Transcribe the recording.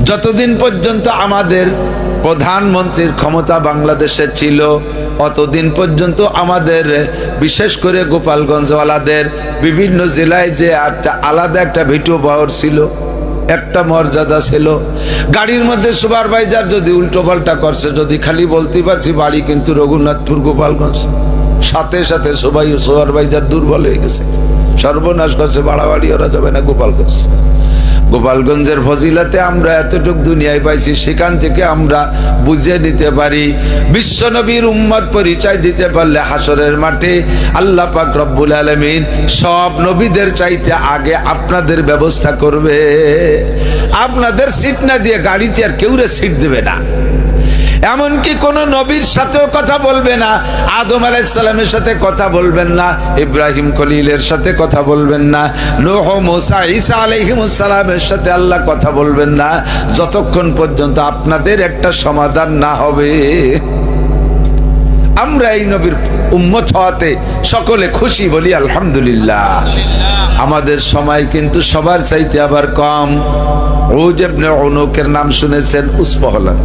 যতদিন পর্যন্ত আমাদের প্রধানমন্ত্রীর ক্ষমতা বাংলাদেশে ছিল অতদিন পর্যন্ত আমাদের বিশেষ করে গোপালগঞ্জওয়ালাদের বিভিন্ন জেলায় যে একটা আলাদা একটা ভিডিও পাওয়ার ছিল, একটা মর্যাদা ছিল। গাড়ির মধ্যে সুপারভাইজার যদি উল্টো পাল্টা করছে, যদি খালি বলতে পারছি বাড়ি কিন্তু রঘুনাথপুর গোপালগঞ্জ, সাথে সাথে সবাই সুপারভাইজার দুর্বল হয়ে গেছে, সর্বনাশ করছে, বাড়াবাড়ি ওরা যাবে না গোপালগঞ্জ। গোপালগঞ্জের ফজিলাতে আমরা এতটুক দুনিয়ায় পাইছি, সেখান থেকে আমরা বুঝে নিতে পারি বিশ্বনবীর উম্মত পরিচয় দিতে পারলে হাসরের মাঠে আল্লাহ পাক রব্বুল আলামিন সব নবীদের চাইতে আগে আপনাদের ব্যবস্থা করবে। আপনাদের সিট না দিয়ে গাড়িটি আর কেউ সিট দেবে না, এমনকি কোন নবীর সাথেও কথা বলবে না। আদম আলাইহিস সালামের সাথে কথা বলবেন না, ইব্রাহিম খলিলের সাথে কথা বলবেন না, নূহ মুসা ঈসা আলাইহিমুস সালামের সাথে আল্লাহ কথা বলবেন না, যতক্ষণ পর্যন্ত আপনাদের একটা সমাধান না হবে। আমরা এই নবীর উম্মত হওয়াতে সকলে খুশি, বলি আলহামদুলিল্লাহ। আমাদের সময় কিন্তু সবার চাইতে আবার কম। উজ ইবনে উনুকের নাম শুনেছেন? উসপহলান।